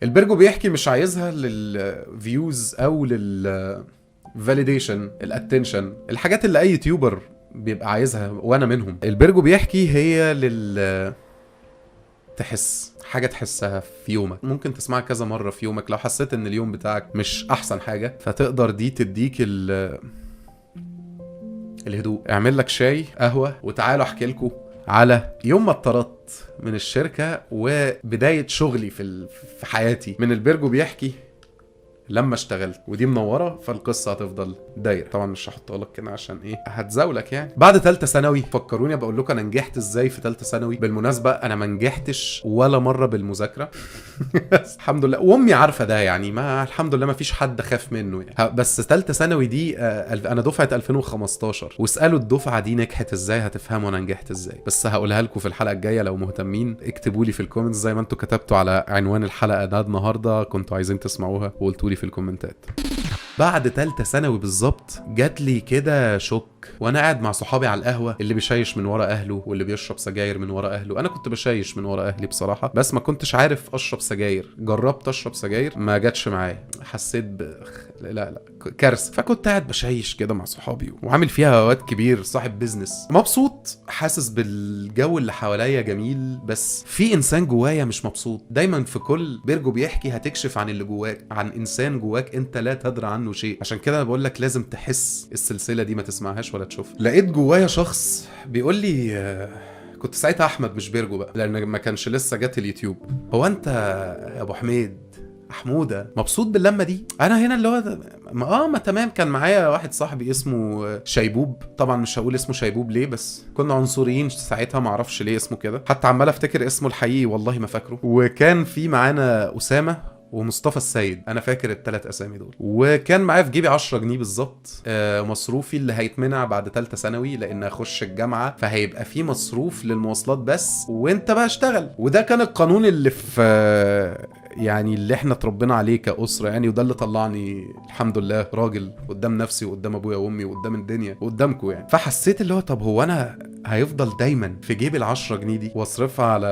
البرجو بيحكي مش عايزها للفيوز او للفاليديشن الاتنشن الحاجات اللي اي يوتيوبر بيبقى عايزها وانا منهم. البرجو بيحكي هي تحس حاجة تحسها في يومك، ممكن تسمعها كذا مرة في يومك. لو حسيت ان اليوم بتاعك مش احسن حاجة فتقدر دي تديك الهدوء. اعمل لك شاي قهوة وتعالوا احكي لكم على يوم ما اتطردت من الشركة وبداية شغلي في حياتي من البرجو بيحكي لما اشتغلت. ودي منوره فالقصه هتفضل دايره. طبعا مش هحطها لك كده عشان ايه هتزاولك يعني. بعد ثالثه ثانوي فكروني بقول لكم انا نجحت ازاي في ثالثه ثانوي. بالمناسبه انا ما نجحتش ولا مره بالمذاكره الحمد لله، وامي عارفه ده يعني، ما الحمد لله ما فيش حد خاف منه يعني. بس ثالثه ثانوي دي انا دفعه 2015، واسالوا الدفعه دي نجحت ازاي هتفهموا انا نجحت ازاي. بس هقولها لكم في الحلقه الجايه لو مهتمين. اكتبوا لي في الكومنتس زي ما انتوا كتبتوا على عنوان الحلقه ده النهارده كنتوا عايزين تسمعوها، وقلتوا لي في الكومنتات. بعد تالتة ثانوي بالظبط جات لي كده شوك وانا قاعد مع صحابي على القهوه، اللي بيشيش من ورا اهله واللي بيشرب سجاير من ورا اهله. انا كنت بشيش من ورا اهلي بصراحه، بس ما كنتش عارف اشرب سجاير. جربت اشرب سجاير ما جاتش معايا، حسيت لا كارثه. فكنت قاعد بشيش كده مع صحابي وعامل فيها واد كبير صاحب بيزنس، مبسوط، حاسس بالجو اللي حواليا جميل، بس في انسان جوايا مش مبسوط. دايما في كل برجو بيحكي هتكشف عن اللي جواك، عن انسان جواك انت لا تدري عنه شيء. عشان كده انا بقول لك لازم تحس السلسله دي، ما تسمعهاش ولا تشوفها. لقيت جوايا شخص بيقول لي كنت ساعتها احمد مش بيرجو بقى لان ما كانش لسه جات اليوتيوب. هو انت يا ابو حميد حموده مبسوط باللمه دي؟ انا هنا اللي هو ما تمام. كان معايا واحد صاحبي اسمه شيبوب، طبعا مش هقول اسمه شيبوب ليه، بس كنا عنصريين ساعتها ما اعرفش ليه اسمه كده، حتى عمال افتكر اسمه الحقيقي والله ما فاكره. وكان في معانا اسامه ومصطفى السيد، انا فاكر الثلاث اسامي دول. وكان معايا في جيبي 10 جنيه بالظبط، مصروفي اللي هيتمنع بعد ثالثه ثانوي لان اخش الجامعه، فهيبقى في مصروف للمواصلات بس وانت بقى اشتغل. وده كان القانون اللي في يعني اللي احنا اتربينا عليه كأسرة يعني، وده اللي طلعني الحمد لله راجل قدام نفسي وقدام ابويا وامي وقدام الدنيا وقدامكم يعني. فحسيت اللي هو طب هو انا هيفضل دايما في جيبي ال10 جنيه دي واصرفها على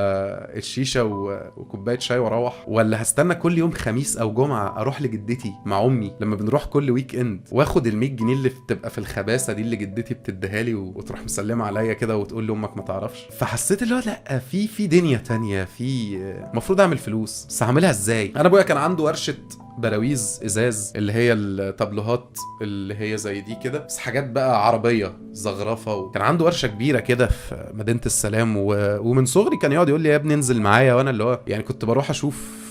الشيشه وكوبايه شاي واروح، ولا هستنى كل يوم خميس او جمعه اروح لجدتي مع امي لما بنروح كل ويك اند واخد ال100 جنيه اللي بتبقى في الخباثه دي اللي جدتي بتديها لي وتروح مسلمه عليا كده وتقول لي امك ما تعرفش. فحسيت اللي هو لا، في دنيا تانية، في المفروض اعمل فلوس، بس هعملها ازاي؟ انا ابويا كان عنده ورشه براويز ازاز اللي هي الطابلوهات اللي هي زي دي كده، بس حاجات بقى عربيه زغرفه، وكان عنده ورشه كبيره كده في مدينه السلام ومن صغري كان يقعد يقول لي يا ابني انزل معايا، وانا اللي هو يعني كنت بروح اشوف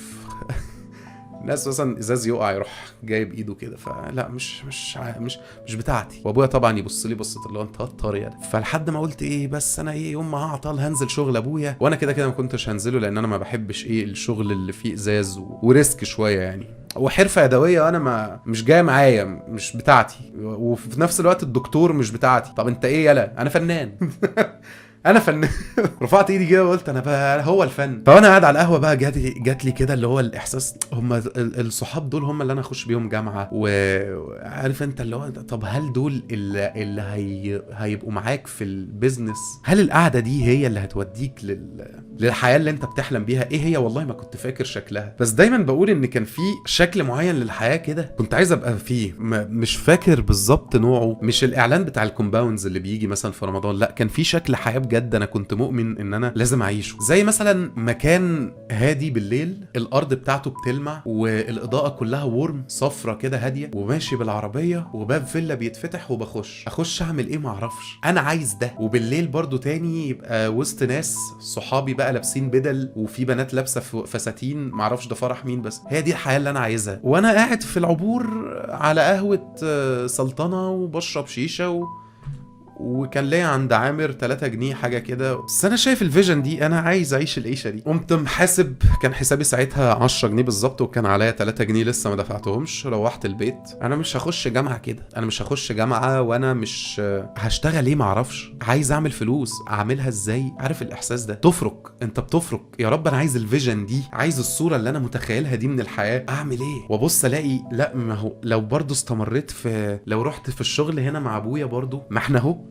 ناس مثلا ازاز يقع يروح جايب ايده كده، فلا مش بتاعتي. وابويا طبعا يبص لي بصه اللي هو انت هتطار يعني. فلحد ما قلت ايه، بس انا ايه يوم ما هعطل هنزل شغل ابويا، وانا كده كده ما كنتش هنزله لان انا ما بحبش ايه الشغل اللي فيه ازاز وريسك شويه يعني، وحرفه يدويه انا مش جايه معايا، مش بتاعتي. وفي نفس الوقت الدكتور مش بتاعتي. طب انت ايه؟ يلا انا فنان انا فنان رفعت ايدي كده وقلت انا بقى هو الفن. فانا قاعد على القهوه بقى جات لي كده اللي هو الاحساس، هم الصحاب دول هم اللي انا اخش بيهم جامعه، وعارف انت اللي هو طب هل دول اللي هيبقوا معاك في البيزنس؟ هل القعده دي هي اللي هتوديك للحياه اللي انت بتحلم بيها؟ ايه هي؟ والله ما كنت فاكر شكلها، بس دايما بقول ان كان في شكل معين للحياه كده كنت عايز ابقى فيه، مش فاكر بالظبط نوعه. مش الاعلان بتاع الكومباوندز اللي بيجي مثلا في رمضان، لا كان في شكل حياه بجد انا كنت مؤمن ان انا لازم اعيشه. زي مثلا مكان هادي بالليل، الارض بتاعته بتلمع والاضاءه كلها ورم صفرة كده هاديه، وماشي بالعربيه وباب فيلا بيتفتح اخش اعمل ايه؟ ما اعرفش. انا عايز ده. وبالليل برضو تاني يبقى وسط ناس صحابي بقى لابسين بدل وفي بنات لابسه فساتين، ما اعرفش ده فرح مين، بس هي دي الحياه اللي انا عايزها. وانا قاعد في العبور على قهوه سلطنه وبشرب شيشه وكان ليا عند عامر 3 جنيه حاجه كده. بس انا شايف الفيجن دي، انا عايز اعيش العيشه دي. قمت محاسب، كان حسابي ساعتها 10 جنيه بالظبط وكان عليا 3 جنيه لسه ما دفعتهمش. روحت البيت، انا مش هخش جامعه كده، انا مش هخش جامعه وانا مش هشتغل ايه؟ ما اعرفش. عايز اعمل فلوس، اعملها ازاي؟ عارف الاحساس ده؟ تفرق، انت بتفرق. يا رب انا عايز الفيجن دي، عايز الصوره اللي انا متخيلها دي من الحياه. اعمل ايه؟ وابص الاقي لا، ما هو لو برضو استمريت لو رحت في الشغل هنا مع ابويا برضو، ما احنا اهو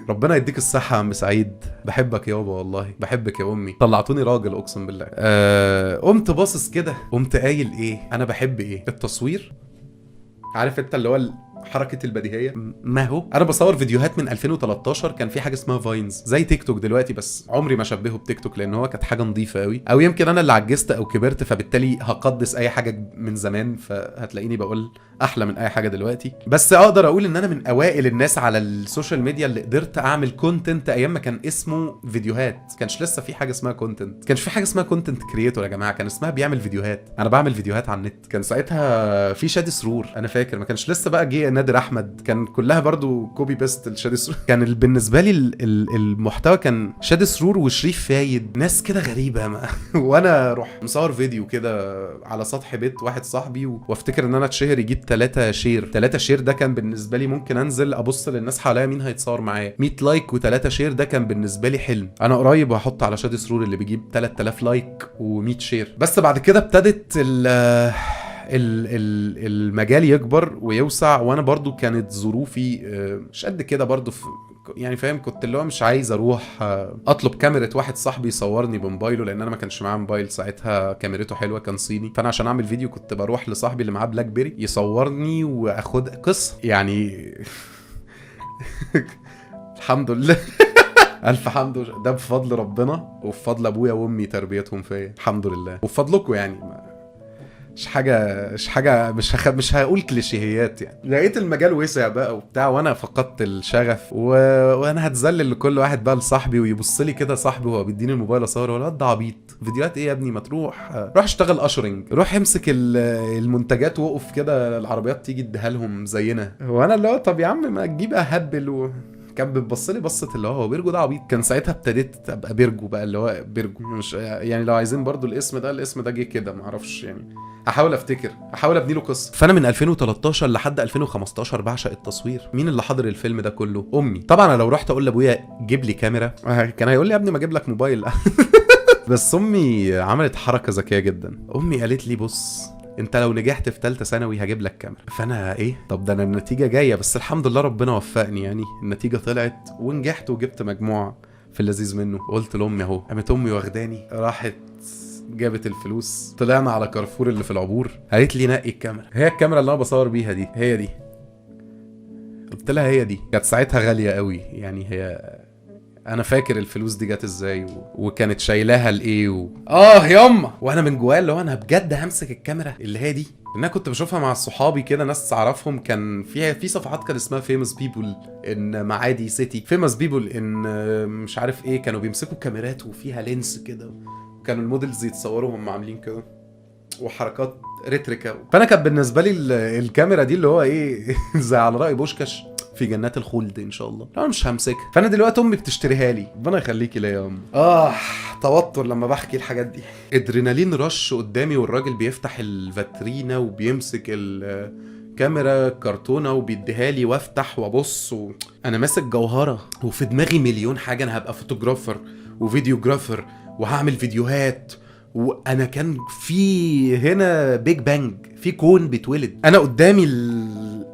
ربنا يديك الصحة يا عم سعيد، بحبك يابا والله، بحبك يا امي، طلعتوني راجل اقسم بالله. قمت باصص كده، قمت قايل ايه، انا بحب ايه؟ التصوير. عارف انت اللي هو حركة البديهية. ما هو انا بصور فيديوهات من 2013، كان في حاجة اسمها فاينز زي تيك توك دلوقتي، بس عمري ما شبهه بتيك توك لان هو كانت حاجة نظيفة قوي، او يمكن انا اللي عجزت او كبرت فبالتالي هقدس اي حاجة من زمان، فهتلاقيني بقول احلى من اي حاجة دلوقتي. بس اقدر اقول ان انا من اوائل الناس على السوشيال ميديا اللي قدرت اعمل كونتنت ايام ما كان اسمه فيديوهات، كانش لسه في حاجة اسمها كونتنت، كانش في حاجة اسمها كونتنت كرييتور يا جماعة، كان اسمها بيعمل فيديوهات. انا بعمل فيديوهات على النت، كان ساعتها في شادي سرور، انا فاكر ما كانش لسه بقى جه نادر احمد، كان كلها برضو كوبي بيست الشادي سرور. كان بالنسبه لي المحتوى كان شادي سرور وشريف فايد، ناس كده غريبه ما. وانا اروح مصور فيديو كده على سطح بيت واحد صاحبي وافتكر ان انا اتشهر يجيب 3 شير. 3 شير ده كان بالنسبه لي ممكن انزل ابص للناس حواليا مين هيتصور معايا. 100 لايك و3 شير ده كان بالنسبه لي حلم. انا قريب هحط على شادي سرور اللي بيجيب 3000 لايك و100 شير. بس بعد كده ابتدت المجال يكبر ويوسع، وانا برضو كانت ظروفي مش قد كده برضو يعني فاهم، كنت اللي هو مش عايز اروح اطلب كاميرا واحد صاحبي يصورني بموبايله، لان انا ما كانش معايا موبايل ساعتها، كاميرته حلوه كان صيني، فانا عشان اعمل فيديو كنت بروح لصاحبي اللي معاه بلاك بيري يصورني واخد قصه يعني. الحمد لله. الف حمد ده بفضل ربنا وبفضل ابويا وامي تربيتهم فيا، الحمد لله، وبفضلكم يعني. مش هقول كليشيهيات يعني. لقيت المجال وسع بقى وبتاع، وانا فقدت الشغف وانا هتذلل لكل واحد بقى لصاحبي ويبص لي كده صاحبي وهو بيديني الموبايل اصور، ولا ده عبيط، فيديوهات ايه يا ابني، ما تروح روح اشتغل اشرنج، روح امسك المنتجات وقف كده العربيات تيجي اديها لهم زينا. وانا اللي هو طب يا عم ما تجيب اهبل كان بتبص لي بصه اللي هو بيرجو ده عبيط. كان ساعتها ابتديت ابقى بيرجو بقى، اللي هو بيرجو مش يعني، لو عايزين برضو الاسم ده جه كده ما اعرفش يعني، احاول افتكر، احاول ابني له قصه. فانا من 2013 لحد 2015 بعشق التصوير. مين اللي حضر الفيلم ده كله؟ امي طبعا. انا لو رحت اقول لابويا جيب لي كاميرا كان هيقول لي يا ابني ما اجيب لك موبايل. بس امي عملت حركه ذكيه جدا. امي قالت لي بص انت لو نجحت في ثالثه ثانوي هجيب لك كاميرا. فانا ايه، طب ده انا النتيجه جايه، بس الحمد لله ربنا وفقني يعني، النتيجه طلعت ونجحت وجبت مجموع في اللذيذ منه. قلت لامي اهو، قامت امي واخداني راحت جابت الفلوس، طلعنا على كارفور اللي في العبور، قالت لي نقي الكاميرا، هي الكاميرا اللي انا بصور بيها دي هي دي. قلت لها هي دي. كانت ساعتها غاليه قوي يعني، هي انا فاكر الفلوس دي جت ازاي وكانت شايلاها لايه ياما. وانا من جوايا اللي هو انا بجد همسك الكاميرا اللي هي دي. انا كنت بشوفها مع صحابي كده، ناس اعرفهم كان فيها في صفحات كان اسمها فيموس بيبول ان معادي سيتي، فيموس بيبول ان مش عارف ايه، كانوا بيمسكوا كاميرات وفيها لينس كده، كانوا المودلز يتصوروا هم عاملين كده وحركات ريتريكا. فانا كان بالنسبه لي الكاميرا دي اللي هو ايه، زي على راي بوشكاش في جنات الخلد ان شاء الله، انا مش همسكها. فانا دلوقتي امي بتشتريها لي، ربنا يخليكي ليا يا امي. توتر لما بحكي الحاجات دي، ادرينالين رش قدامي، والراجل بيفتح الفاترينا وبيمسك الكاميرا كرتونه وبيديها لي وافتح وابص انا ماسك جوهره وفي دماغي مليون حاجه، انا هبقى فوتوغرافر وفيديوغرافر وهعمل فيديوهات، وانا كان في هنا بيج بانج، في كون بيتولد انا قدامي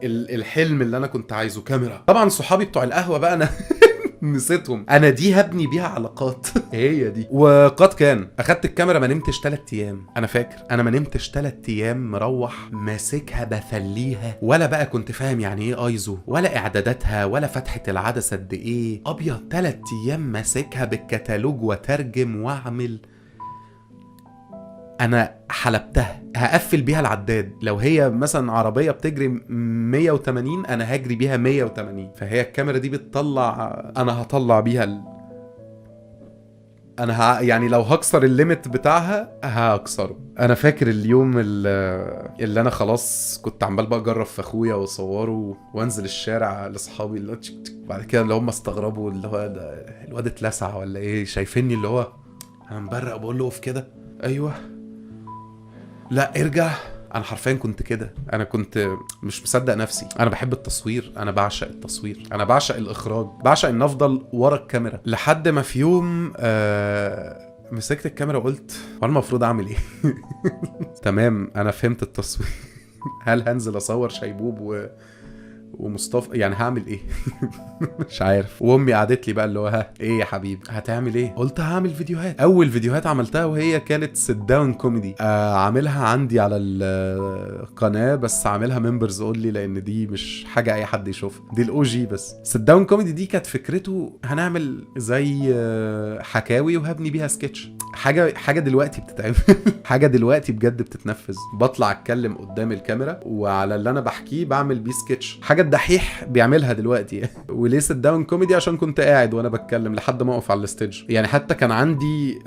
الحلم اللي انا كنت عايزه كاميرا. طبعا صحابي بتوع القهوه بقى انا نسيتهم، انا دي هبني بيها علاقات. هي دي. وقد كان اخدت الكاميرا، ما نمتش 3 ايام. انا فاكر انا ما نمتش 3 ايام، مروح ماسكها بفليها، ولا بقى كنت فاهم يعني ايه ايزو ولا اعداداتها ولا فتحه العدسه قد ايه، ابيض 3 ايام ماسكها بالكتالوج وترجم واعمل. انا حلبتها، هقفل بيها العداد، لو هي مثلا عربيه بتجري 180 انا هجري بيها 180. فهي الكاميرا دي بتطلع، انا هطلع بيها يعني لو هكسر الليمت بتاعها هكسره. انا فاكر اليوم اللي انا خلاص كنت عمال بقى اجرب في اخويا واصوره وانزل الشارع لاصحابي اللي بعد كده اللي هم استغربوا اللي هو ده الواد اتلسع ولا ايه، شايفيني اللي هو انا مبرق بقول له اقف كده، ايوه لا ارجع. انا حرفيا كنت كده، انا كنت مش مصدق نفسي. انا بحب التصوير، انا بعشق التصوير، انا بعشق الاخراج، بعشق ان افضل ورا الكاميرا. لحد ما في يوم مسكت الكاميرا وقلت هو المفروض اعمل ايه؟ تمام انا فهمت التصوير. هل هنزل اصور شيبوب ومصطفى يعني هعمل ايه؟ مش عارف. وامي قعدت لي بقى اللي هو ها ايه يا حبيبي هتعمل ايه؟ قلت هعمل فيديوهات. اول فيديوهات عملتها وهي كانت سيت داون كوميدي، عاملها عندي على القناه، بس عاملها ممبرز اونلي لان دي مش حاجه اي حد يشوفها، دي الاو جي بس. سيت داون كوميدي دي كانت فكرته هنعمل زي حكاوي وهبني بيها سكتش، حاجه دلوقتي بتتعمل. حاجه دلوقتي بجد بتتنفذ، بطلع اتكلم قدام الكاميرا وعلى اللي انا بحكيه بعمل بيه سكتش، حاجه الدحيح بيعملها دلوقتي. وليه سيت داون كوميدي؟ عشان كنت قاعد وانا بتكلم لحد ما اقف على الستيج. يعني حتى كان عندي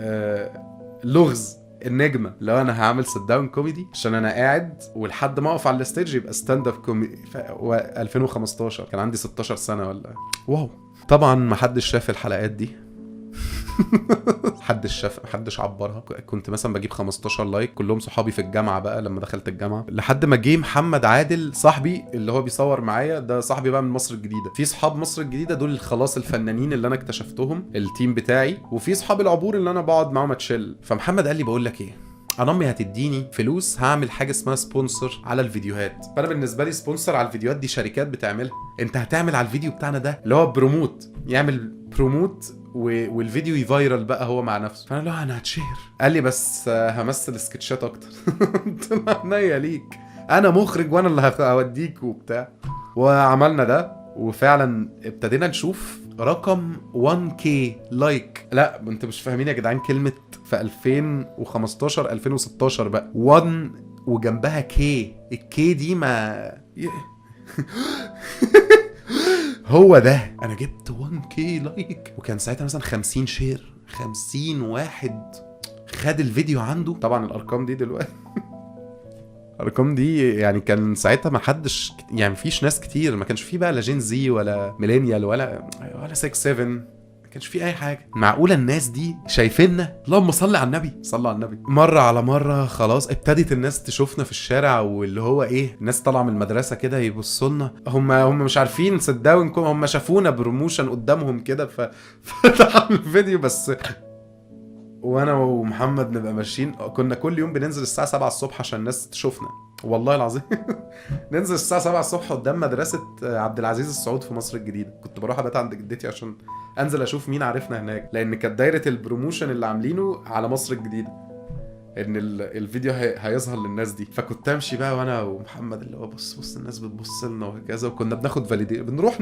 لغز النجمه لو انا هعمل سيت داون كوميدي عشان انا قاعد ولحد ما اقف على الستيج يبقى ستاند اب كوميدي. 2015 كان عندي 16 سنه ولا واو. طبعا ما حدش شاف الحلقات دي. محدش عبرها. كنت مثلا بجيب 15 لايك، كلهم صحابي في الجامعه بقى لما دخلت الجامعه، لحد ما جه محمد عادل صاحبي اللي هو بيصور معايا ده، صاحبي بقى من مصر الجديده. في صحاب مصر الجديده دول خلاص الفنانين اللي انا اكتشفتهم، التيم بتاعي، وفي صحاب العبور اللي انا بقعد معاهم اتشيل. فمحمد قال لي بقول لك ايه، انا امي هتديني فلوس هعمل حاجه اسمها سبونسر على الفيديوهات. فانا بالنسبه لي سبونسر على الفيديوهات دي شركات بتعملها، انت هتعمل على الفيديو بتاعنا ده اللي هو بروموت، يعمل بروموت والفيديو يفايرل بقى هو مع نفسه. فانا لا انا هتشهر. قال لي بس همثل سكتشات اكتر. قلت له عينيا ليك، انا مخرج وانا اللي هوديك وبتاع. وعملنا ده وفعلا ابتدينا نشوف رقم 1K لايك. لا انتوا مش فاهمين يا جدعان كلمه في 2015 2016 بقى 1 وجنبها كي، الكي دي ما هو ده. انا جبت 1K لايك وكان ساعتها مثلا 50 شير، 50 واحد خد الفيديو عنده. طبعا الارقام دي دلوقتي الارقام دي يعني كان ساعتها ما حدش، يعني مفيش ناس كتير، ما كانش فيه بقى لا جين زي ولا ميلينيال ولا 6 7، ما كانش فيه اي حاجه. معقوله الناس دي شايفيننا؟ اللهم صل على النبي، صلى على النبي. مره على مره خلاص ابتدت الناس تشوفنا في الشارع، واللي هو ايه، الناس طالعه من المدرسه كده يبصوا لنا، هم مش عارفين صدقوا، هم شافونا بروموشن قدامهم كده فتحوا الفيديو بس. وانا ومحمد نبقى ماشيين، كنا كل يوم بننزل الساعه 7 الصبح عشان الناس تشوفنا، والله العظيم. ننزل الساعه 7 الصبح قدام مدرسه عبد العزيز السعود في مصر الجديده. كنت بروح ابات عند جدتي عشان انزل اشوف مين عارفنا هناك، لان كانت دايره البروموشن اللي عاملينه على مصر الجديده ان الفيديو هيظهر للناس دي. فكنت امشي بقى وانا ومحمد اللي هو بص الناس بتبص لنا وهكذا. وكنا بناخد فاليدي، بنروح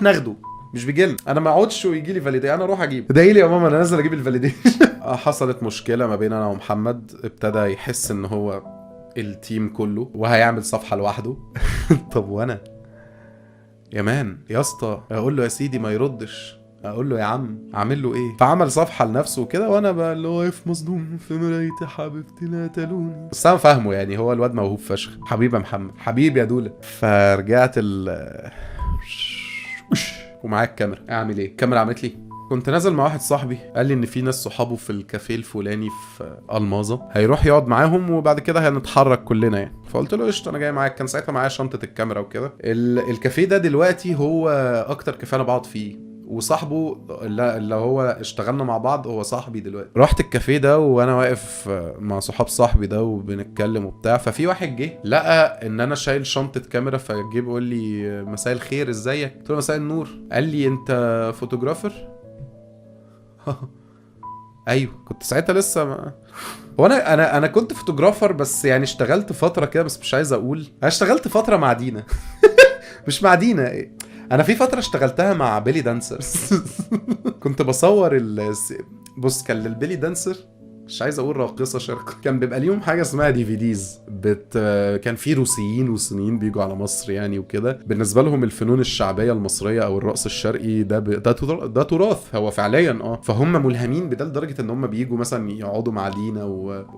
ناخده، مش بيجيلنا. انا ما اقعدش ويجي لي فاليدي، انا اروح اجيب. ادعي لي يا ماما انا نازل اجيب الفاليدي. حصلت مشكله ما بين انا ومحمد، ابتدى يحس ان هو التيم كله وهيعمل صفحه لوحده. طب وانا يا مان يا اسطى اقول له يا سيدي ما يردش، اقول له يا عم اعمل له ايه؟ فعمل صفحه لنفسه وكده، وانا بقى اللي هو واقف مصدوم في مرايتي حبيبتي لا تلوني. بس انا فاهمه يعني، هو الواد موهوب فشخ. حبيبي يا محمد، حبيبي يا دوله. فرجعت ومعايا الكاميرا، اعمل ايه؟ الكاميرا عملت لي. كنت نازل مع واحد صاحبي قال لي ان في ناس صحابه في الكافيه الفلاني في الماظة، هيروح يقعد معاهم وبعد كده هنتحرك كلنا يعني. فقلت له قشطه انا جاي معاك. كان ساعتها معايا شنطه الكاميرا وكده. الكافيه ده دلوقتي هو اكتر كافيه انا بقعد فيه، وصاحبه اللي هو اشتغلنا مع بعض هو صاحبي دلوقتي. رحت الكافيه ده وانا واقف مع صحاب صاحبي ده وبنتكلم وبتاع، ففي واحد جه لقى ان انا شايل شنطه كاميرا، فجه بيقول لي مساء الخير ازيك؟ قلت له مساء النور. قال لي انت فوتوغرافر؟ ايوه. كنت ساعتها لسه هو انا كنت فوتوغرافر، بس يعني اشتغلت فتره كده، بس مش عايز اقول. انا اشتغلت فتره مع دينا. مش مع دينا، انا في فتره اشتغلتها مع بيلي دانسرز. كنت بصور بص كان للبيلي دانسر، مش عايز اقول راقصه شرق، كان بيبقى ليهم حاجه اسمها DVDs كان في روسيين وصينيين بيجوا على مصر يعني وكده. بالنسبه لهم الفنون الشعبيه المصريه او الرقص الشرقي ده تراث هو فعليا. فهم ملهمين بده لدرجه ان هم بيجوا مثلا يقعدوا مع دينا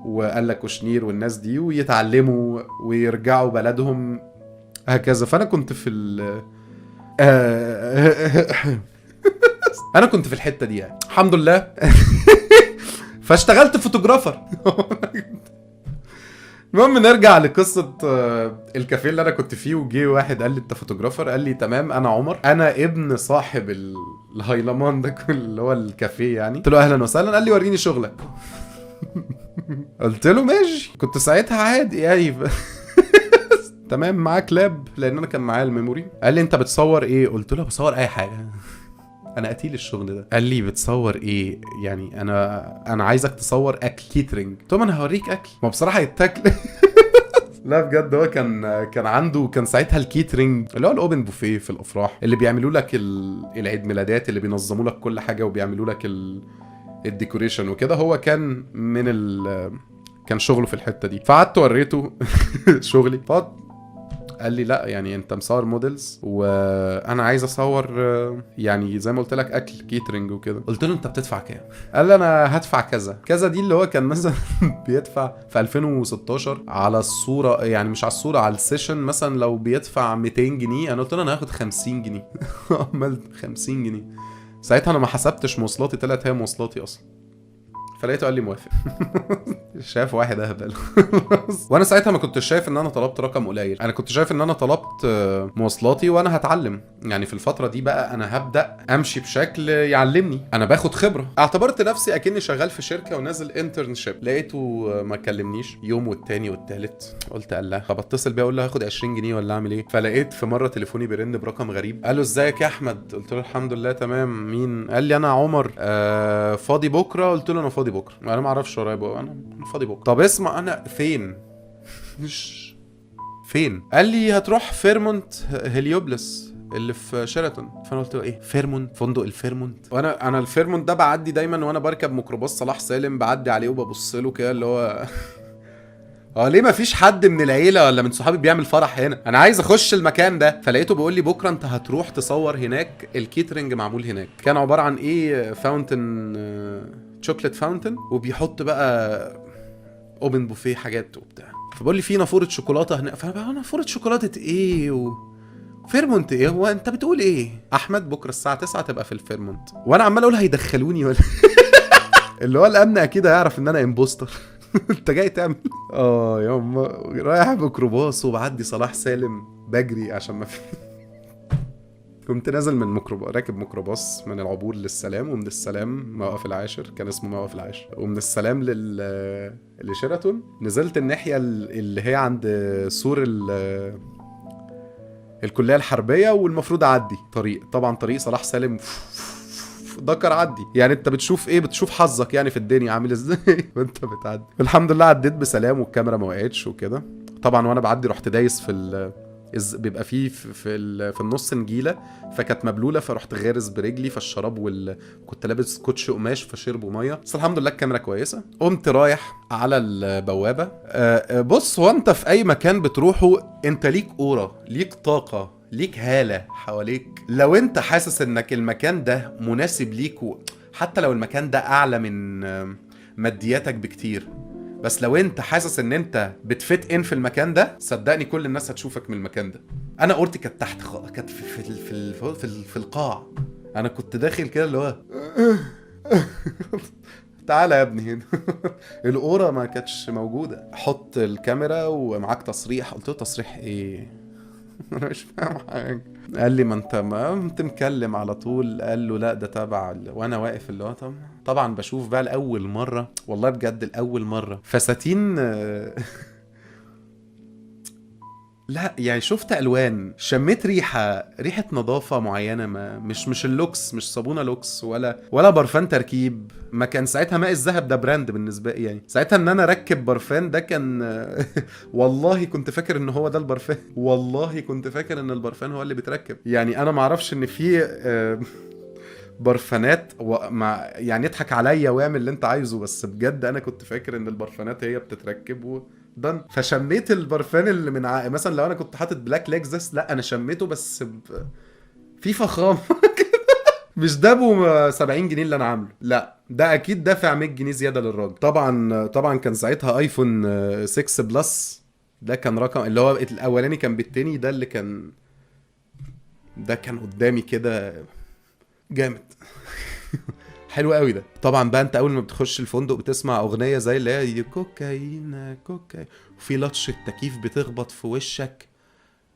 وقال لك كوشنير والناس دي ويتعلموا ويرجعوا بلدهم هكذا. فانا كنت في انا كنت في الحته دي يعني الحمد لله. فاشتغلت فوتوغرافر. المهم نرجع لقصه الكافيه اللي انا كنت فيه. وجي واحد قال لي انت فوتوغرافر؟ قال لي تمام انا عمر، انا ابن صاحب الهيلمان ده اللي هو الكافيه يعني. قلت له اهلا وسهلا. قال لي وريني شغلك. قلت له ماشي. كنت ساعتها عادي يعني. تمام معاك لاب؟ لان انا كان معايا الميموري. قال لي انت بتصور ايه؟ قلت له بصور اي حاجه. انا قتيل الشغل ده. قال لي بتصور ايه؟ يعني انا عايزك تصور اكل كيترينج. قلت له انا هوريك اكل، ما بصراحه يتاكل. لا بجد، هو كان عنده، كان ساعتها الكيترينج اللي هو الاوبن بوفيه في الافراح، اللي بيعملوا لك العيد ميلادات، اللي بينظموا لك كل حاجه وبيعملوا لك الديكوريشن وكده. هو كان كان شغله في الحته دي. فقعدت وريته شغلي. قال لي لا يعني انت مصور موديلز وانا عايز اصور يعني زي ما قلت لك اكل كيترينج وكده. قلت له انت بتدفع كام؟ قال لي انا هدفع كذا كذا. دي اللي هو كان مثلا بيدفع في 2016 على الصوره، يعني مش على الصوره، على السيشن مثلا لو بيدفع 200 جنيه. انا قلت له انا هاخد 50 جنيه. عملت 50 جنيه. ساعتها انا ما حسبتش مواصلاتي، طلعت هي مواصلاتي اصلا. فلقيته قال لي موافق. شايف واحد اهبل. وانا ساعتها ما كنتش شايف ان انا طلبت رقم قليل، انا كنت شايف ان انا طلبت مواصلاتي وانا هتعلم. يعني في الفتره دي بقى انا هبدا امشي بشكل يعلمني، انا باخد خبره. اعتبرت نفسي اكني شغال في شركه ونازل انترنشيب. لقيته ما كلمنيش يوم والتاني والتالت. قلت الله، طب اتصل بيه اقول له هاخد 20 جنيه ولا اعمل ايه؟ فلقيت في مره تليفوني بيرن برقم غريب. قال له ازيك يا احمد؟ قلت له الحمد لله تمام. مين؟ قال لي انا عمر. فاضي بكره؟ قلت له انا فاضي بكره، انا ما اعرفش ورايا بقى، انا فاضي بكره. طب اسمع، انا فين؟ مش فين؟ قال لي هتروح فيرمونت هليوبلس اللي في شيراتون. فانا قلت له ايه فيرمونت؟ فندق الفيرمونت؟ وانا الفيرمونت ده بعدي دايما وانا بركب ميكروباص صلاح سالم، بعدي عليه وببص له كده اللي هو ليه ما فيش حد من العيله ولا من صحابي بيعمل فرح هنا؟ انا عايز اخش المكان ده. فلقيته بيقول لي بكره انت هتروح تصور هناك، الكيترينج معمول هناك. كان عباره عن ايه؟ فاونتن، شوكليت فاونتن، وبيحط بقى اوبن بوفيه حاجات وبتاع. فبقول لي في نافوره شوكولاته هنا. فانا بقى نافوره شوكولاته ايه فيرمونت ايه؟ هو انت بتقول ايه؟ احمد بكره الساعه 9 تبقى في الفيرمونت. وانا عمال اقول هيدخلوني ولا اللي هو الامن اكيد هيعرف ان انا امبوستر. انت جاي تعمل ياما رايح ميكروباص وبعدي صلاح سالم بجري عشان ما في. كنت نازل من راكب ميكروباص من العبور للسلام، ومن السلام موقف العاشر، كان اسمه موقف العاشر، ومن السلام لشيراتون. نزلت الناحيه اللي هي عند سور الكليه الحربيه، والمفروض اعدي طريق، طبعا طريق صلاح سالم دكر عدي. يعني انت بتشوف ايه؟ بتشوف حظك يعني في الدنيا عامل ازاي وانت بتعدي. الحمد لله عديت بسلام والكاميرا ما وقعتش وكده. طبعا وانا بعدي رحت دايس بيبقى فيه في النص نجيله، فكانت مبلوله، فرحت غارز برجلي، فالشراب كنت لابس كوتش قماش فشربوا ميه. بس الحمد لله الكاميرا كويسه. قمت رايح على البوابه. بص، هو انت في اي مكان بتروحه انت ليك اورا، ليك طاقه، ليك هاله حواليك. لو انت حاسس انك المكان ده مناسب ليك، حتى لو المكان ده اعلى من مادياتك بكتير، بس لو انت حاسس ان انت بتفت ان في المكان ده، صدقني كل الناس هتشوفك من المكان ده. انا اورتي كانت تحت كانت في القاع. انا كنت داخل كده اللي هو تعالى يا ابني هنا. الاورا ما كانتش موجوده. حط الكاميرا ومعاك تصريح. قلت له تصريح ايه؟ انا مش فاهم حاجه. قال لي ما انت مكلم على طول. قال له لا ده تبع وانا واقف اللي هو طبعا بشوف بقى لاول مره، والله بجد لاول مره فساتين. لا يعني شفت الوان، شميت ريحه نظافه معينه، ما مش اللوكس، مش صابونه لوكس ولا برفان تركيب. ما كان ساعتها ماء الذهب ده براند بالنسبه لي، يعني ساعتها ان انا اركب برفان ده كان والله كنت فاكر ان هو ده البرفان. والله كنت فاكر ان البرفان هو اللي بيتركب. يعني انا ما اعرفش ان في برفانات يعني يضحك عليا ويعمل اللي انت عايزه، بس بجد انا كنت فاكر ان البرفانات هي بتتركب دن. فشميت البرفان اللي من مثلا لو انا كنت حاطط بلاك ليكزس، لا انا شميته بس في فخامه. مش ده ابو 70 جنيه اللي انا عامله، لا ده اكيد دافع 100 جنيه زياده للراجل. طبعا كان ساعتها ايفون 6 بلس. ده كان رقم اللي هو الاولاني كان بالتاني، ده اللي كان قدامي كده جامد. حلو قوي ده. طبعا بقى انت اول ما بتخش الفندق بتسمع اغنيه زي اللي هي كوكايين كوكايين، وفي لطش التكييف بتخبط في وشك.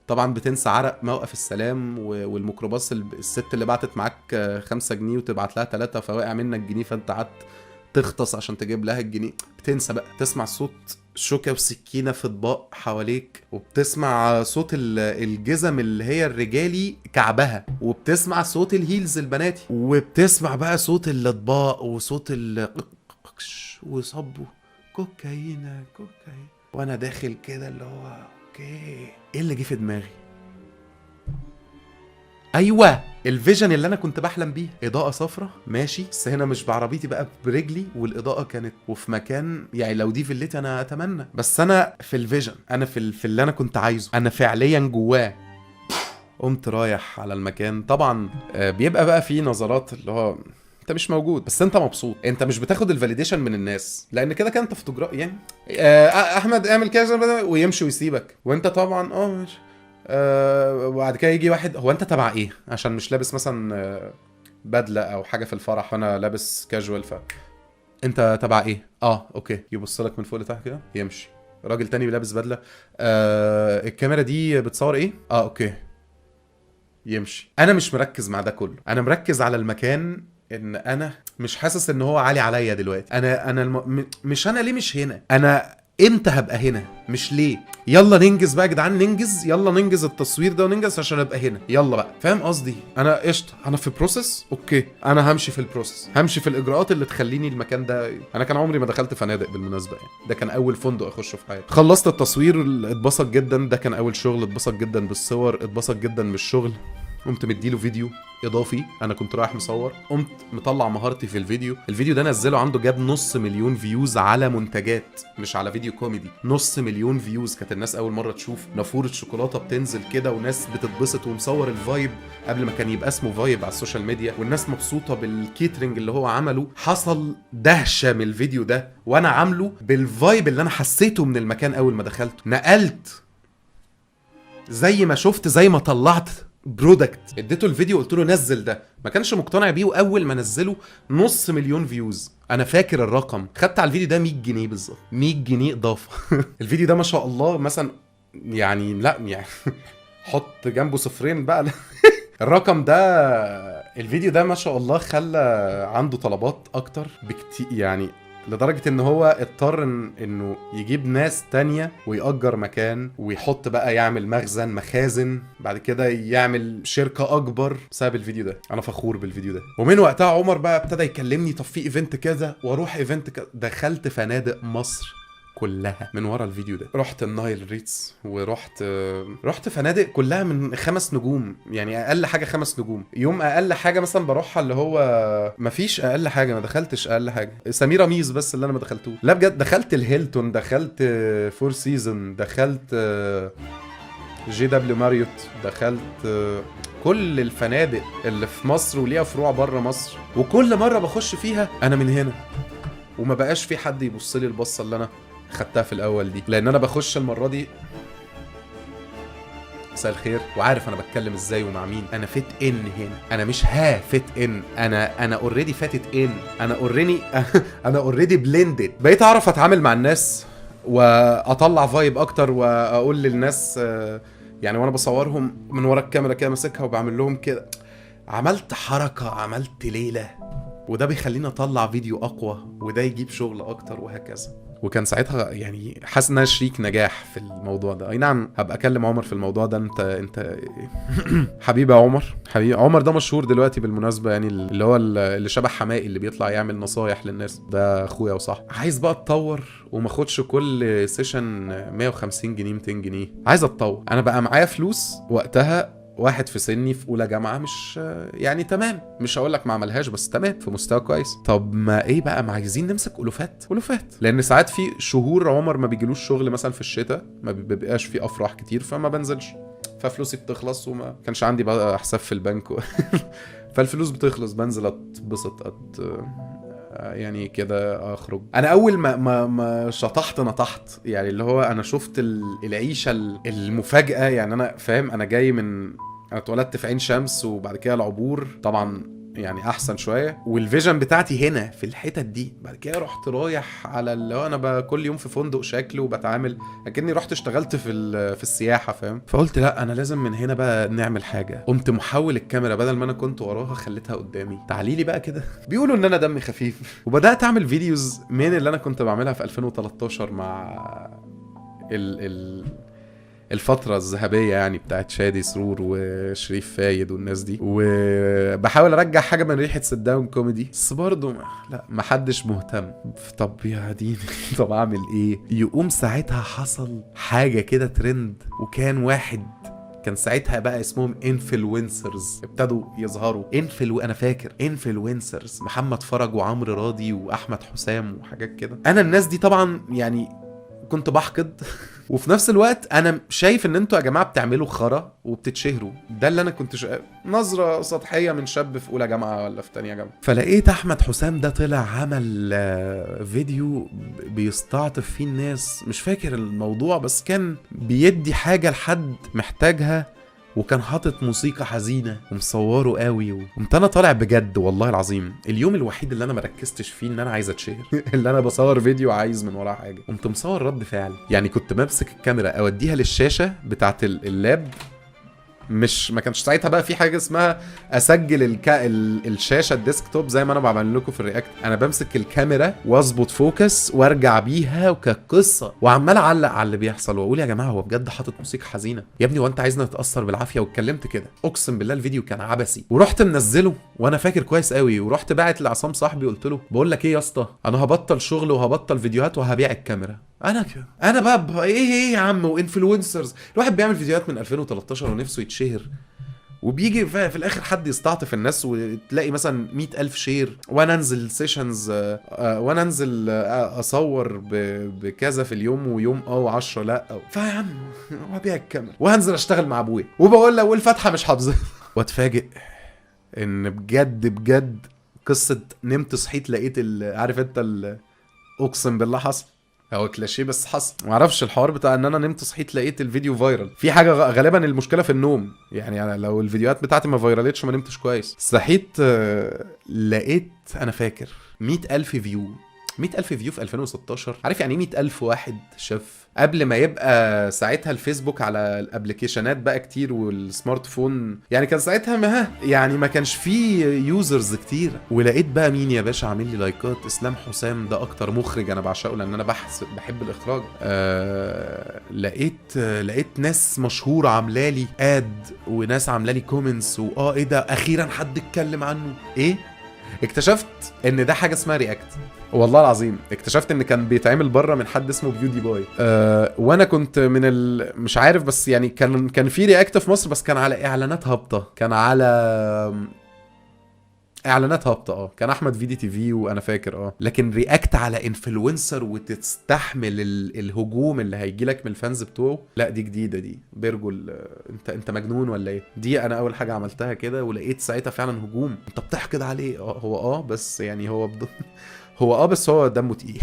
طبعا بتنسى عرق موقف السلام والميكروباص، الست اللي بعتت معاك 5 جنيه وتبعت لها 3 فواقع منك جنيه، فانت قعدت تغطس عشان تجيب لها الجنيه. بتنسى بقى، تسمع صوت شوكة وسكينة في اطباق حواليك، وبتسمع صوت الجزم اللي هي الرجالي كعبها، وبتسمع صوت الهيلز البناتي، وبتسمع بقى صوت الاطباق وصوت وصبوا كوكايين. وانا داخل كده اللي هو اوكي، ايه اللي جه في دماغي؟ ايوه، الفيجن اللي انا كنت بحلم بيه، اضاءه صفرة ماشي، بس هنا مش بعربيتي بقى، برجلي، والاضاءه كانت وفي مكان، يعني لو دي فيلتي انا اتمنى، بس انا في الفيجن، انا في اللي انا كنت عايزه، انا فعليا جواه. قمت رايح على المكان. طبعا بيبقى بقى فيه نظرات اللي هو انت مش موجود، بس انت مبسوط، انت مش بتاخد الفاليديشن من الناس، لان كده كده انت فوتوغرافي يعني. احمد اعمل كذا ويمشي ويسيبك، وانت طبعا ماشي. وبعد كده يجي واحد، هو انت تبع ايه؟ عشان مش لابس مثلا بدله او حاجه في الفرح، وانا لابس كاجوال، انت تبع ايه؟ اوكي، يبص لك من فوق لتحت كده يمشي. راجل تاني لابس بدله، الكاميرا دي بتصور ايه؟ اوكي، يمشي. انا مش مركز مع ده كله، انا مركز على المكان، ان انا مش حاسس ان هو عالي عليا دلوقتي. مش انا ليه مش هنا، انا امتى هبقى هنا، مش ليه. يلا ننجز بقى يا جدعان، ننجز، يلا ننجز التصوير ده وننجز عشان ابقى هنا، يلا بقى. فاهم قصدي؟ انا قشطه، انا في بروسس، اوكي، انا همشي في البروسس، همشي في الاجراءات اللي تخليني المكان ده. انا كان عمري ما دخلت فنادق بالمناسبه، يعني ده كان اول فندق اخشه في حياتي. خلصت التصوير، اتبسط جدا، ده كان اول شغل، اتبسط جدا بالصور، اتبسط جدا بالشغل. قمت مديله فيديو اضافي، انا كنت رايح مصور، قمت مطلع مهارتي في الفيديو ده نزله عنده، جاب 500,000 فيوز على منتجات، مش على فيديو كوميدي. 500,000 فيوز، كانت الناس اول مره تشوف نافوره شوكولاته بتنزل كده، وناس بتتبسط، ومصور الفايب قبل ما كان يبقى اسمه فايب على السوشيال ميديا، والناس مبسوطه بالكيترينج اللي هو عمله. حصل دهشه من الفيديو ده، وانا عامله بالفايب اللي انا حسيته من المكان اول ما دخلت. نقلت زي ما شفت، زي ما طلعت برودكت. اديته الفيديو قلت له نزل ده، ما كانش مقتنع بيه، واول ما نزله 500,000 فيوز. انا فاكر الرقم، خدت على الفيديو ده 100 جنيه بالظبط، 100 جنيه اضافه. الفيديو ده ما شاء الله مثلا، يعني لا يعني حط جنبه صفرين بقى. الرقم ده، الفيديو ده ما شاء الله خلى عنده طلبات اكتر بكتير، يعني لدرجة ان هو اضطر انه يجيب ناس تانية ويأجر مكان، ويحط بقى، يعمل مخازن، بعد كده يعمل شركة اكبر بسبب الفيديو ده. انا فخور بالفيديو ده. ومن وقتها عمر بقى ابتدى يكلمني، طب في ايفنت كذا، واروح ايفنت كذا. دخلت فنادق مصر كلها من ورا الفيديو ده. رحت النايل ريتس، رحت فنادق كلها من 5 نجوم، يعني اقل حاجه 5 نجوم. يوم اقل حاجه مثلا بروحها اللي هو مفيش اقل حاجه، ما دخلتش اقل حاجه، سميرة ميز بس اللي انا ما دخلتوش. لا بجد، دخلت الهيلتون، دخلت فور سيزون، دخلت جي دبليو ماريوت، دخلت كل الفنادق اللي في مصر وليها فروع بره مصر. وكل مره بخش فيها انا من هنا، وما بقاش في حد يبص لي البصه اللي انا خدتها في الاول دي، لان انا بخش المره دي مساء الخير، وعارف انا بتكلم ازاي ومع مين. انا فيت ان هنا، انا مش فيت ان، انا اوريدي فاتت ان، انا اوريدي بلندد. بقيت اعرف اتعامل مع الناس، واطلع فايب اكتر، واقول للناس يعني وانا بصورهم من ورا الكاميرا كده ماسكها وبعمل لهم كده، عملت حركه، عملت ليله، وده بيخليني اطلع فيديو اقوى، وده يجيب شغل اكتر، وهكذا. وكان ساعتها يعني حاسس ان انا شريك نجاح في الموضوع ده. اي نعم، هبقى اكلم عمر في الموضوع ده. انت حبيبي يا عمر، حبيبي عمر ده مشهور دلوقتي بالمناسبه، يعني اللي هو اللي شبه حمائي، اللي بيطلع يعمل نصايح للناس، ده اخويا وصاحبي. عايز بقى اتطور، وما اخدش كل سيشن 150 جنيه 200 جنيه. عايز اتطور، انا بقى معايا فلوس وقتها. واحد في سني في اولى جامعه، مش يعني تمام، مش هقول لك ما عملهاش، بس تمام، في مستوى كويس. طب ما ايه بقى، ما عايزين نمسك الوفات، لان ساعات في شهور عمر ما بيجيلوش شغل، مثلا في الشتاء ما بيبقاش في افراح كتير، فما بنزلش، ففلوسي بتخلص، وما كانش عندي بقى حساب في البنك فالفلوس بتخلص، بنزل اتبسط يعني كده اخرج. انا اول ما شطحت نطحت، يعني اللي هو انا شفت العيشه المفاجاه. يعني انا فاهم، انا جاي من، انا اتولدت في عين شمس، وبعد كده العبور طبعا يعني احسن شويه، والفيجن بتاعتي هنا في الحتت دي. بعد كده رحت رايح على اللي هو انا كل يوم في فندق شكله وبتعامل اكني رحت اشتغلت في السياحه، فاهم؟ فقلت لا انا لازم من هنا بقى نعمل حاجه. قمت محول الكاميرا بدل ما انا كنت وراها خليتها قدامي. تعالي لي بقى كده بيقولوا ان انا دمي خفيف، وبدات اعمل فيديوز من اللي انا كنت بعملها في 2013 مع الفترة الذهبية يعني بتاعت شادي سرور وشريف فايد والناس دي، وبحاول ارجع حاجة من ريحة سداون كوميدي، بس برضه لا محدش مهتم. طب يا ديني طب اعمل ايه؟ يقوم ساعتها حصل حاجة كده ترند، وكان واحد كان ساعتها بقى اسمهم انفلونسرز ابتدوا يظهروا. انا فاكر انفلونسرز محمد فرج وعمرو راضي واحمد حسام وحاجات كده. انا الناس دي طبعا يعني كنت بحقد وفي نفس الوقت انا شايف ان انتوا يا جماعه بتعملوا خرا وبتتشهروا. ده اللي انا كنت نظره سطحيه من شاب في اولى جامعه ولا في تانية جامعه. فلقيت احمد حسام ده طلع عمل فيديو بيستعطف فيه الناس، مش فاكر الموضوع بس كان بيدي حاجه لحد محتاجها، وكان حاطط موسيقى حزينه ومصوره قوي. وقمت انا طالع بجد والله العظيم اليوم الوحيد اللي انا مركزتش فيه ان انا عايز اتشهر اللي انا بصور فيديو عايز من وراه حاجه. قمت مصور رد فعل، يعني كنت بمسك الكاميرا اوديها للشاشه بتاعه اللاب. ما كانش ساعتها بقى في حاجه اسمها اسجل الشاشه الديسكتوب زي ما انا بعمل لكم في الرياكت. انا بمسك الكاميرا واظبط فوكس وارجع بيها وكقصه، وعمال اعلق على اللي بيحصل واقول يا جماعه هو بجد حاطط موسيقى حزينه يا ابني، وانت عايزنا نتاثر بالعافيه؟ واتكلمت كده اقسم بالله الفيديو كان عبثي. ورحت منزله وانا فاكر كويس قوي، ورحت باعت لعصام صاحبي قلت له بقول لك ايه يا اسطى، انا هبطل شغل وهبطل فيديوهات وهبيع الكاميرا. انا بقى ايه يا عم وانفلونسرز، الواحد بيعمل فيديوهات من 2013 ونفسه يتشهر، وبيجي في الاخر حد يستعطف الناس وتلاقي مثلا 100,000 شير، وانا انزل سيشنز وانا انزل اصور بكذا في اليوم، ويوم و10 لا. فيا عم وهبيع الكاميرا وهنزل اشتغل مع ابويا وبقول له والفتحه مش حافظها واتفاجئ ان بجد قصه نمت صحيت لقيت عارف انت اقسم بالله حصل، هو كلاشيه بس حصل. معرفش الحوار بتاع ان انا نمت صحيت لقيت الفيديو فايرال، في حاجه غالبا المشكله في النوم، يعني أنا لو الفيديوهات بتاعتي ما فايرالتش ما نمتش كويس. صحيت لقيت انا فاكر 100,000 فيو. 100,000 فيو في 2016، عارف يعني 100,000 واحد شاف؟ قبل ما يبقى ساعتها الفيسبوك على الابليكيشنات بقى كتير والسمارت فون، يعني كان ساعتها يعني ما كانش فيه يوزرز كتير. ولقيت بقى مين يا باشا عامل لي لايكات؟ اسلام حسام، ده اكتر مخرج انا بعشقه لان انا بحب الاخراج. لقيت ناس مشهوره عامله لي اد، وناس عامله لي كومنتس، ايه ده اخيرا حد اتكلم عنه. ايه اكتشفت ان ده حاجه اسمها رياكت، والله العظيم اكتشفت ان كان بيتعمل بره من حد اسمه بيودي باي. وانا كنت من مش عارف، بس يعني كان في رياكت في مصر، بس كان على اعلانات هابطه، كان على اعلانات هابطه. كان احمد فيدي تي في وانا فاكر لكن رياكت على انفلونسر وتستحمل الهجوم اللي هيجي لك من الفانز بتوعه، لا دي جديده دي. بيرجو انت مجنون ولا ايه؟ دي انا اول حاجه عملتها كده، ولقيت ساعتها فعلا هجوم. انت بتحقد عليه؟ هو بس يعني هو بس هو دمه تقيل.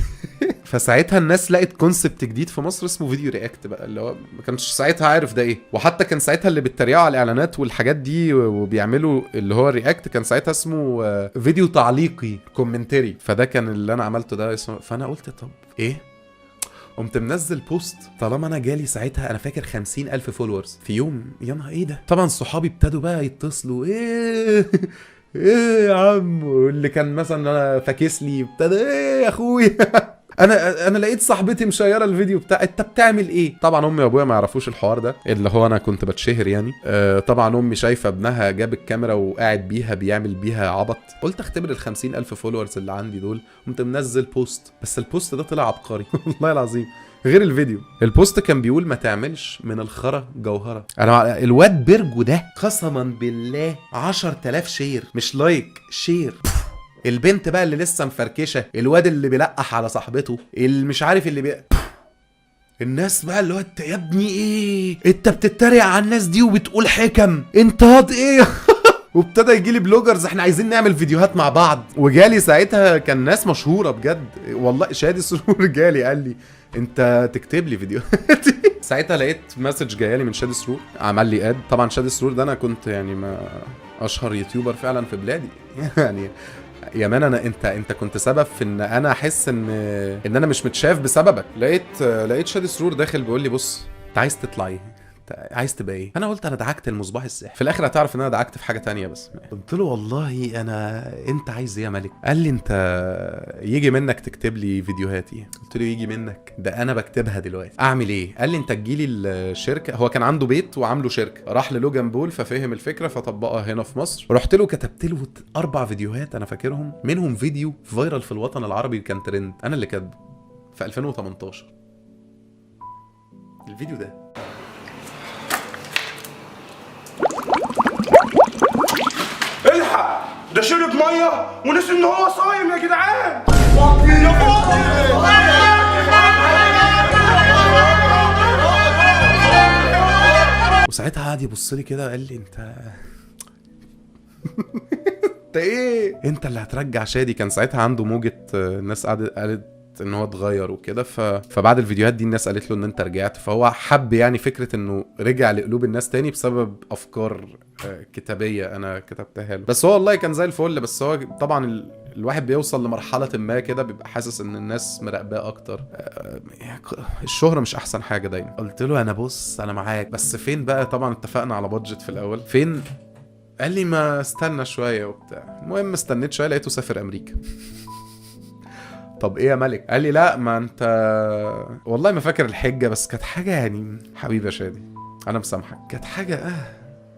فساعتها الناس لقت كونسبت جديد في مصر اسمه فيديو رياكت بقى، اللي هو ما كانش ساعتها عارف ده ايه. وحتى كان ساعتها اللي بيتريقوا على الاعلانات والحاجات دي وبيعملوا اللي هو رياكت كان ساعتها اسمه فيديو تعليقي كومنتري. فده كان اللي انا عملته ده اسمه. فانا قلت طب ايه، قمت منزل بوست. طالما انا جالي ساعتها انا فاكر 50,000 فولورز في يوم، يا نهار ايه ده. طبعا صحابي ابتدوا بقى يتصلوا، ايه يا عم، واللي كان مثلا انا فاكس لي ابتدى ايه يا اخويا. انا لقيت صاحبتي مشيره الفيديو بتاع انت بتعمل ايه. طبعا امي وابويا ما يعرفوش الحوار ده اللي هو انا كنت بتشهر يعني. طبعا امي شايفه ابنها جاب الكاميرا وقاعد بيها بيعمل بيها عبط. قلت اختبر ال 50,000 فولورز اللي عندي دول، قمت منزل بوست. بس البوست ده طلع عبقري والله العظيم غير الفيديو. البوست كان بيقول ما تعملش من الخرا جوهره. انا الواد بيرجو ده قسما بالله 10,000 شير، مش لايك، شير. البنت بقى اللي لسه مفركشه، الواد اللي بيلقح على صاحبته، اللي مش عارف الناس بقى اللي هو انت يا ابني ايه، انت بتتريق على الناس دي وبتقول حكم، انت هاد ايه. وابتدى يجيلي بلوجرز احنا عايزين نعمل فيديوهات مع بعض. وجالي ساعتها كان ناس مشهوره بجد والله، شادي سرور جالي قال لي انت تكتب لي فيديوهات. ساعتها لقيت مسج جايالي من شادي سرور عمل لي اد. طبعا شادي سرور ده انا كنت يعني ما اشهر يوتيوبر فعلا في بلادي يعني يا مان انا انت كنت سبب في ان انا احس ان انا مش متشاف بسببك. لقيت شادي سرور داخل بيقول لي بص انت عايز تطلع ايه، عايز تبقى ايه؟ انا قلت انا دعكت المصباح السحري. في الاخر هتعرف ان انا دعكت في حاجه تانية. بس قلت له والله انت عايز ايه يا ملك؟ قال لي انت يجي منك تكتب لي فيديوهاتي. قلت له يجي منك؟ ده انا بكتبها دلوقتي. اعمل ايه؟ قال لي انت تجيلي الشركه. هو كان عنده بيت وعامله شركه، راح للوجان بول ففهم الفكره فطبقها هنا في مصر. رحت له كتبت له 4 فيديوهات انا فاكرهم، منهم فيديو فايرال في الوطن العربي كان ترند، انا اللي كاتبه في 2018. الفيديو ده الحق ده شرب ميه ونسي ان هو صايم يا جدعان. وساعتها قعد يبص لي كده وقال لي انت انت ايه؟ انت اللي هترجع شادي. كان ساعتها عنده موجة الناس قالت ان هو اتغير وكده. فبعد الفيديوهات دي الناس قالت له ان انت رجعت، فهو حب يعني فكره انه رجع لقلوب الناس تاني بسبب افكار كتابيه انا كتبتها له. بس هو والله كان زي الفل. بس هو طبعا الواحد بيوصل لمرحله ما كده بيبقى حاسس ان الناس مراقباه اكتر. الشهره مش احسن حاجه دايما. قلت له انا بص انا معاك بس فين بقى؟ طبعا اتفقنا على بادجت في الاول. فين؟ قال لي ما استنى شويه وبتاع. المهم استنيت شويه لقيته سافر امريكا. طب ايه يا ملك؟ قال لي لا ما انت والله ما فاكر الحجه، بس كانت حاجه يعني حبيبي يا شادي انا مسامحك. كانت حاجه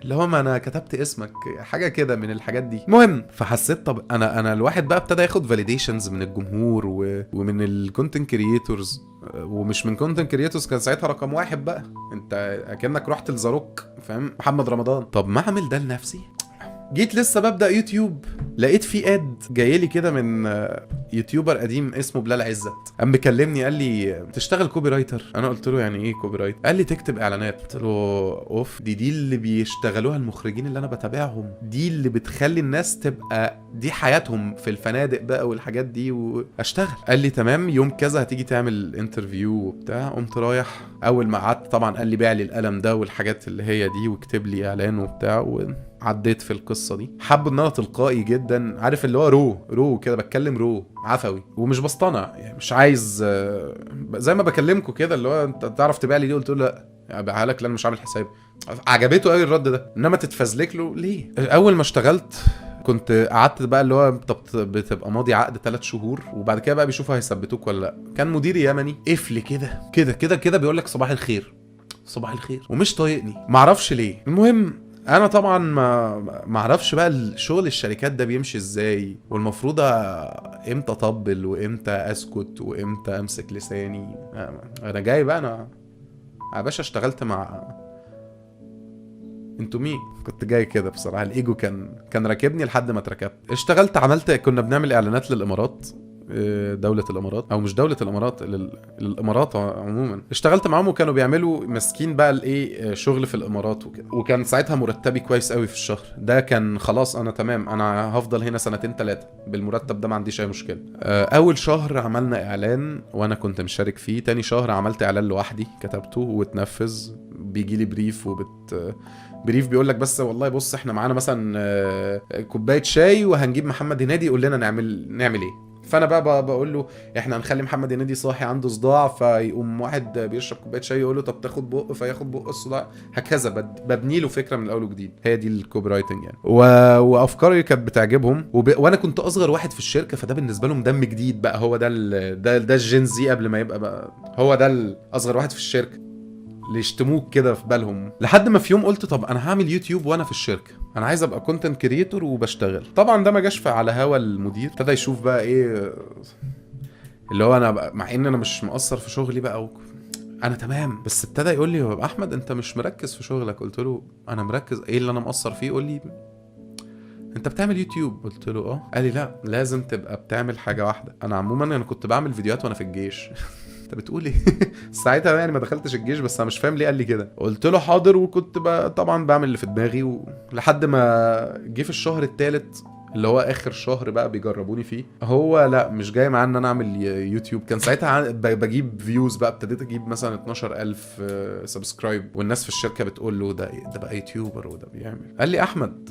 اللي هو ما انا كتبت اسمك حاجه كده من الحاجات دي. المهم فحسيت طب انا الواحد بقى ابتدى ياخد فاليديشنز من الجمهور ومن الكونتنت كرييتورز، ومش من كونتنت كرييتورز كان ساعتها رقم 1 بقى. انت اكنك رحت لزاروك فاهم، محمد رمضان. طب ما اعمل ده لنفسي. جيت لسه ببدأ يوتيوب لقيت في اد جايلي كده من يوتيوبر قديم اسمه بلال عزت. قام مكلمني قال لي تشتغل كوبي رايتر. انا قلت له يعني ايه كوبي رايتر؟ قال لي تكتب اعلانات. قلت له اوف دي اللي بيشتغلوها المخرجين اللي انا بتابعهم، دي اللي بتخلي الناس تبقى دي حياتهم في الفنادق بقى والحاجات دي واشتغل. قال لي تمام يوم كذا هتيجي تعمل انترفيو وبتاع. قمت رايح. اول ما قعدت طبعا قال لي بيع لي القلم ده والحاجات اللي هي دي واكتب لي اعلان وبتاع عديت في القصه دي. حابب ان انا تلقائي جدا، عارف اللي هو رو كده، بتكلم رو عفوي ومش بصطنع يعني. مش عايز زي ما بكلمكم كده اللي هو انت تعرف تبيع لي دي. قلت له لا ابيعها لك لان مش عامل حسابي. عجبته قوي الرد ده. انما تتفزلك له ليه؟ اول ما اشتغلت كنت قعدت بقى اللي هو بتبقى ماضي عقد 3 شهور وبعد كده بقى بيشوفوا هيثبتوك ولا لا. كان مديري يمني قفل كده بيقول لك صباح الخير صباح الخير ومش طايقني معرفش ليه. المهم انا طبعا ما اعرفش بقى الشغل الشركات ده بيمشي ازاي، والمفروض امتى اطبل وامتى اسكت وامتى امسك لساني. انا جاي بقى انا يا باشا اشتغلت مع انتوا مين. كنت جاي كده بصراحه الايجو كان راكبني لحد ما اتركبت. اشتغلت كنا بنعمل اعلانات للامارات، دولة الامارات او مش دولة الامارات الامارات عموما. اشتغلت معاهم وكانوا بيعملوا ماسكين بقى الايه شغل في الامارات وكده. وكان ساعتها مرتبي كويس قوي في الشهر ده. كان خلاص انا تمام انا هفضل هنا 2-3 بالمرتب ده ما عنديش اي مشكله. اول شهر عملنا اعلان وانا كنت مشارك فيه. تاني شهر عملت اعلان لوحدي كتبته واتنفذ. بيجي لي بريف بريف بيقول لك بس والله بص احنا معانا مثلا كوبايه شاي وهنجيب محمد هنيدي يقول لنا نعمل ايه. فانا بقى بقول له احنا هنخلي محمد هنيدي صاحي عنده صداع، فيقوم واحد بيشرب كوبايه شاي يقول له طب تاخد بق فياخد بق الصداع. هكذا ببني له فكره من الاول وجديد. هي دي الكوبي رايتنج يعني. وافكاري كانت بتعجبهم وانا كنت اصغر واحد في الشركه فده بالنسبه لهم دم جديد بقى. هو ده الجين زي قبل ما يبقى بقى هو ده اصغر واحد في الشركه اللي يشتموك كده في بالهم. لحد ما في يوم قلت طب انا هعمل يوتيوب وانا في الشركه، انا عايز ابقى كونتنت كرييتور وبشتغل. طبعا ده ما جاش على هوا المدير. ابتدى يشوف بقى ايه اللي هو انا مع ان انا مش مقصر في شغلي بقى انا تمام. بس ابتدى يقول لي هو احمد انت مش مركز في شغلك. قلت له انا مركز. ايه اللي انا مقصر فيه؟ قول لي انت بتعمل يوتيوب. قلت له قال لي لا لازم تبقى بتعمل حاجه واحده. انا عموما انا كنت بعمل فيديوهات وانا في الجيش. انت بتقول ايه؟ ساعتها يعني ما دخلتش الجيش بس انا مش فاهم ليه قال لي كده. قلت له حاضر. وكنت طبعا بعمل اللي في دماغي لحد ما جه في الشهر الثالث اللي هو اخر شهر بقى بيجربوني فيه. هو لا مش جاي معاه ان انا اعمل يوتيوب. كان ساعتها بجيب فيوز بقى. ابتديت اجيب مثلا 12,000 سبسكرايب والناس في الشركه بتقول له ده بقى يوتيوبر وده بيعمل. قال لي احمد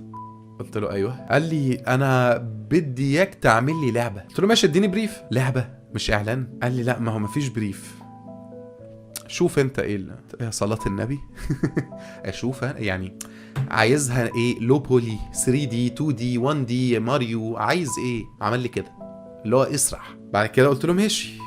قلت له ايوه. قال لي انا بدي اياك تعمل لي لعبه. قلت له ماشي اديني بريف. لعبه مش اعلان. قال لي لا ما هو مفيش بريف، شوف انت ايه صلاة النبي. اشوف يعني عايزها ايه، لو بولي 3 دي 2 دي 1 دي ماريو، عايز ايه؟ عمل لي كده اللي هو اسرح. بعد كده قلت له ماشي.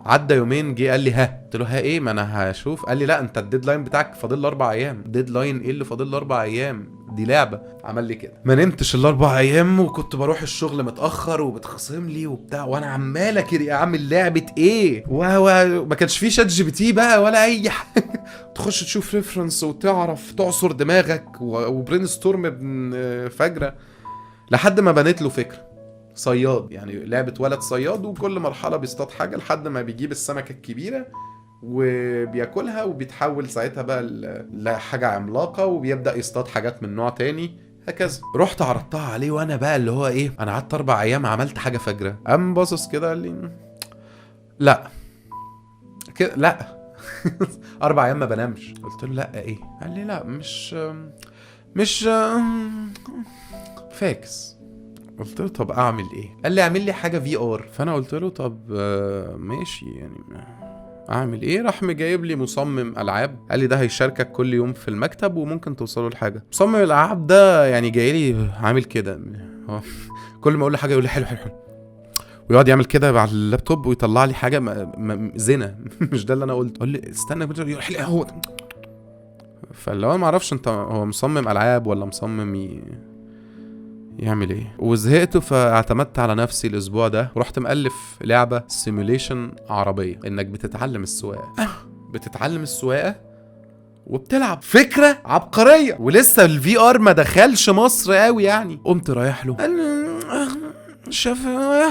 عدى يومين جه قال لي ها. قلت له ها ايه، ما انا هشوف. قال لي لا انت الديدلاين بتاعك فاضل له 4 ايام. ديدلاين ايه اللي فاضل له 4 ايام؟ دي لعبه. عمل لي كده. ما نمتش ال4 ايام، وكنت بروح الشغل متاخر وبتخصم لي وبتاع، وانا عمال اعمل لعبه ايه، وما كانش فيه شات جي بي تي بقى ولا اي حاجه. تخش تشوف ريفرنس وتعرف تعصر دماغك وبرين ستورم فجره لحد ما بنيت له فكره. صياد، يعني لعبة ولد صياد، وكل مرحلة بيصطاد حاجة لحد ما بيجيب السمكة الكبيرة وبياكلها، وبيتحول ساعتها بقى لحاجة عملاقة، وبيبدأ يصطاد حاجات من نوع تاني هكذا. رحت عرضتها عليه وانا بقى اللي هو ايه، انا قعدت 4 ايام عملت حاجة فجرة. قام باصص كده قال لي لا كده لا. 4 ايام ما بنامش. قلت له لا ايه؟ قال لي لا مش فاكس. قلت له طب اعمل ايه؟ قال لي اعمل لي حاجه في ار. فانا قلت له طب ماشي يعني اعمل ايه؟ راح مجايب لي مصمم العاب، قال لي ده هيشاركك كل يوم في المكتب وممكن توصلوا لحاجه. مصمم الالعاب ده يعني جاي لي عامل كده، كل ما اقول له حاجه يقول لي حلو حلو حلو، ويقعد يعمل كده على اللابتوب ويطلع لي حاجه زنا. مش ده اللي انا قلت. قال لي استنى يقول لي هو. فاللي هو ما اعرفش انت هو مصمم العاب ولا مصمم يعمل ايه. وزهقت فاعتمدت على نفسي الاسبوع ده، ورحت مؤلف لعبه سيموليشن عربيه، انك بتتعلم السواقه. بتتعلم السواقه وبتلعب. فكره عبقريه، ولسه الفي ار ما دخلش مصر قوي يعني. قمت رايح له قال شاف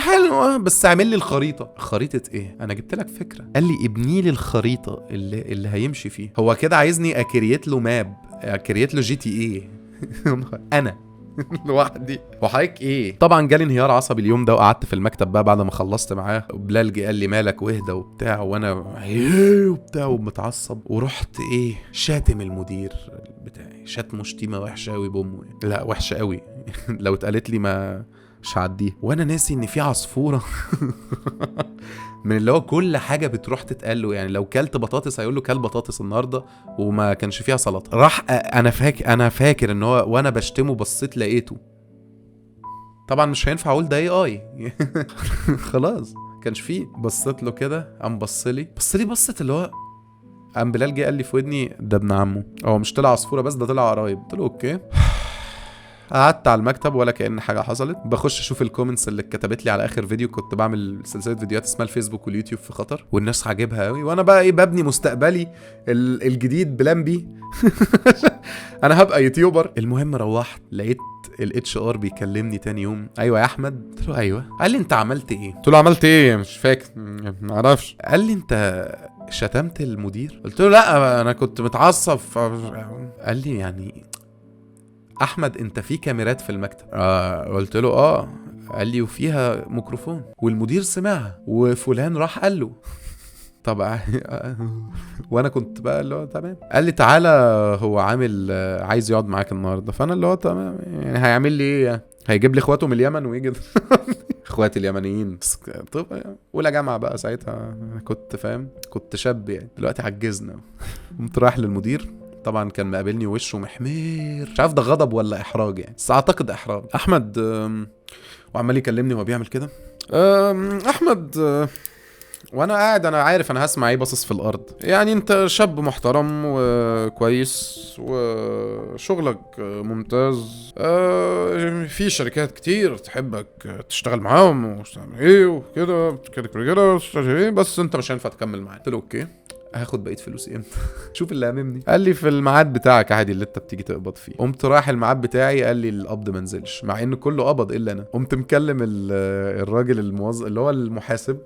حلوه بس اعمل لي الخريطه. خريطه ايه؟ انا جبت لك فكره. قال لي ابني لي الخريطه اللي هيمشي فيها. هو كده عايزني اكريت له ماب، اكريت له جي تي ايه. انا لوحدي. وحضرتك ايه؟ طبعا جالي انهيار عصبي اليوم ده، وقعدت في المكتب بقى بعد ما خلصت معاه. بلال جه قال لي مالك واهدى وبتاع، وانا وبتاع ومتعصب، ورحت ايه شاتم المدير بتاعي شتمه شتيمه وحشه قوي بامه. لا وحشه قوي. لو اتقالت لي ما مش هعديها. وانا ناسي ان في عصفوره من اللي هو كل حاجه بتروح تتقال له، يعني لو كلت بطاطس هيقول له كل بطاطس النهارده وما كانش فيها سلطه. راح انا فاكر ان هو وانا بشتمه بصيت لقيته. طبعا مش هينفع اقول ده اي. خلاص كانش فيه. بصيت له كده، قام بص لي بصت اللي هو. قام بلال جه قال لي في ودني ده ابن عمه، هو مش طلع عصفوره بس ده طلع قرايب. قلت له اوكي. قعدت على المكتب ولا كأن حاجه حصلت، بخش اشوف الكومنتس اللي اتكتبت لي على اخر فيديو. كنت بعمل سلسله فيديوهات اسمها الفيسبوك واليوتيوب في خطر، والناس عاجبها قوي، وانا بقى ايه ببني مستقبلي الجديد بلان بي. انا هبقى يوتيوبر. المهم روحت لقيت الاتش ار بيكلمني تاني يوم. ايوه يا احمد. قلت له ايوه. قال لي انت عملت ايه؟ قلت له عملت ايه مش فاكر ما اعرفش. قال لي انت شتمت المدير؟ قلت له لا انا كنت متعصب. قال لي يعني احمد انت في كاميرات في المكتب؟ قلت له قال لي وفيها ميكروفون والمدير سمعها وفلان راح قال له. طب وانا كنت بقى اللي هو تمام. قال لي تعالى هو عامل عايز يقعد معاك النهارده. فانا اللي هو تمام يعني هيعمل لي ايه؟ هيجيب لي اخواته من اليمن ويجي. اخواتي اليمنيين. طب اولى جامعه بقى ساعتها كنت فاهم، كنت شاب يعني. دلوقتي عجزنا. قمت رايح للمدير. طبعا كان مقابلني وشه محمير، مش عارف ده غضب ولا احراج يعني، بس اعتقد احراج. احمد وعمال يكلمني وهو بيعمل كده. احمد وانا قاعد انا عارف انا هسمع ايه باصص في الارض. يعني انت شاب محترم وكويس وشغلك ممتاز، في شركات كتير تحبك تشتغل معاهم وتعمل ايه وكده كده، بس انت مش هينفع تكمل معايا. قلت له اوكي. هاخد بقيت فلوسي امتى؟ شوف اللي هاممني. قال لي في الميعاد بتاعك عادي اللي انت بتيجي تقبض فيه. قمت رايح الميعاد بتاعي، قال لي القبض ما نزلش، مع ان كله قبض الا انا. قمت مكلم الراجل الموظف اللي هو المحاسب،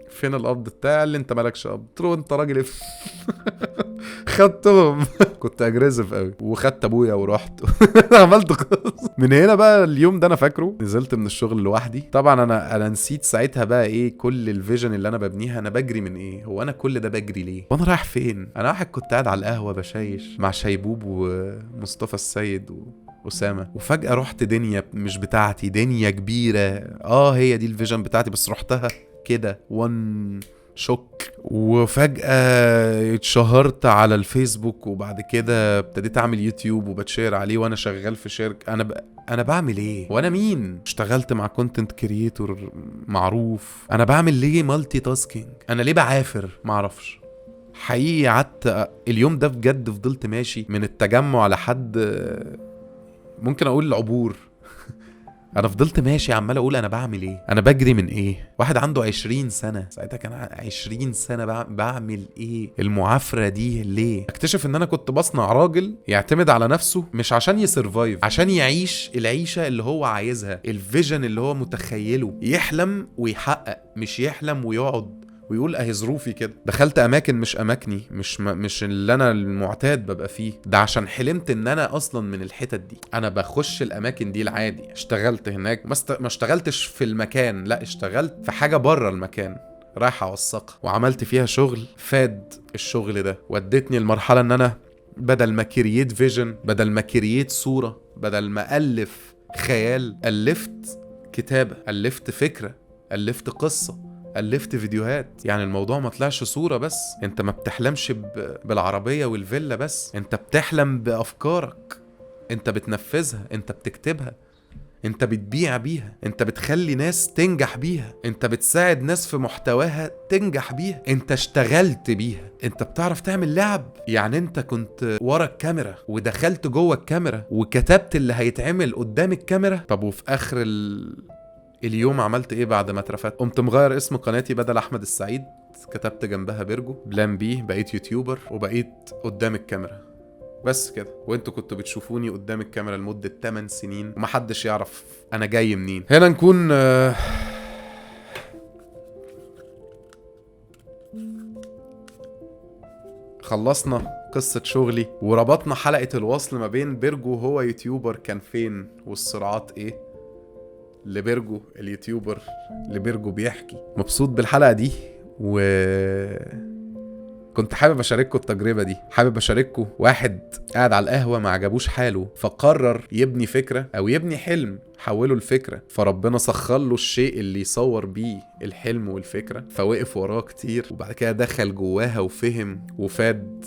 فين القبض بتاعي؟ قال لي انت مالكش قبض. قلت له انت راجل. خدتهم. كنت اجريسيف قوي، وخدت ابويا ورحت. عملت قصص. من هنا بقى اليوم ده انا فاكره نزلت من الشغل لوحدي. طبعا انا نسيت ساعتها بقى ايه كل الفيجن اللي انا ببنيها. انا بجري من ايه؟ هو انا كل ده بجري ليه؟ وانا رايح فين؟ انا واحد كنت قاعد على القهوه بشايش مع شيبوب ومصطفى السيد أسامة، وفجأة رحت دنيا مش بتاعتي، دنيا كبيرة هي دي الفيجن بتاعتي، بس رحتها كده وان شوك. وفجأة اتشهرت على الفيسبوك، وبعد كده ابتديت اعمل يوتيوب وبتشير عليه وانا شغال في شركة. انا بعمل ايه وانا مين؟ اشتغلت مع كونتنت كرييتور معروف. انا بعمل ليه مالتي تاسكينج؟ انا ليه بعافر؟ معرفش حقيقي. قعدت اليوم ده بجد فضلت ماشي من التجمع لحد ممكن اقول العبور. انا فضلت ماشي عمال اقول انا بعمل ايه، انا بجري من ايه. واحد عنده 20 سنة ساعتها، كان 20 سنة بعمل ايه المعافرة دي ليه؟ اكتشف ان انا كنت بصنع راجل يعتمد على نفسه، مش عشان يسرفايف، عشان يعيش العيشة اللي هو عايزها، الفيجن اللي هو متخيله، يحلم ويحقق، مش يحلم ويقعد ويقول اهي ظروفي كده. دخلت اماكن مش اماكني، مش اللي انا المعتاد ببقى فيه ده، عشان حلمت ان انا اصلا من الحتت دي. انا بخش الاماكن دي العادي. اشتغلت هناك، ما اشتغلتش في المكان، لا اشتغلت في حاجة بره المكان، رايح اوثقها، وعملت فيها شغل فاد. الشغل ده ودتني المرحلة ان انا بدل ما كرييت فيجن، بدل ما كرييت صورة، بدل ما الف خيال، الفت كتابة، الفت فكرة، الفت قصة، ألفت فيديوهات. يعني الموضوع ما طلعش صورة بس، انت ما بتحلمش بالعربية والفيلا بس، انت بتحلم بأفكارك، انت بتنفذها، انت بتكتبها، انت بتبيع بيها، انت بتخلي ناس تنجح بيها، انت بتساعد ناس في محتواها تنجح بيها، انت اشتغلت بيها، انت بتعرف تعمل لعب. يعني انت كنت ورا الكاميرا ودخلت جوه الكاميرا وكتبت اللي هيتعمل قدام الكاميرا. طب وفي آخر اليوم عملت ايه بعد ما اترفدت؟ قمت مغير اسم قناتي، بدل احمد السعيد كتبت جنبها بيرجو بلان بي، بقيت يوتيوبر وبقيت قدام الكاميرا بس كده. وانتوا كنتوا بتشوفوني قدام الكاميرا لمدة 8 سنين ومحدش يعرف انا جاي منين. هنا نكون خلصنا قصة شغلي، وربطنا حلقة الوصل ما بين بيرجو هو يوتيوبر كان فين والصراعات ايه، لبيرجو اليوتيوبر، لبيرجو بيحكي. مبسوط بالحلقة دي، كنت حابب اشارككم التجربة دي. حابب اشارككم واحد قاعد على القهوة ما عجبوش حاله، فقرر يبني فكرة او يبني حلم، حوله الفكرة، فربنا سخر له الشيء اللي يصور بيه الحلم والفكرة، فوقف وراه كتير، وبعد كده دخل جواها وفهم وفاد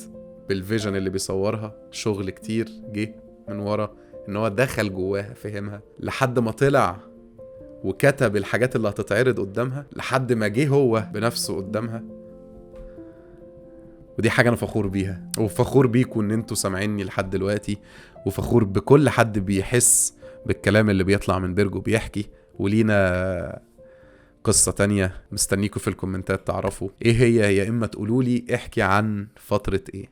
بالفيجن اللي بيصورها. شغل كتير جه من ورا ان هو دخل جواها فهمها، لحد ما طلع وكتب الحاجات اللي هتتعرض قدامها، لحد ما جه هو بنفسه قدامها. ودي حاجة أنا فخور بيها، وفخور بيكم إن انتوا سامعيني لحد دلوقتي، وفخور بكل حد بيحس بالكلام اللي بيطلع من بيرجو بيحكي. ولينا قصة تانية مستنيكوا في الكومنتات تعرفوا ايه هي، يا إما تقولولي احكي عن فترة ايه.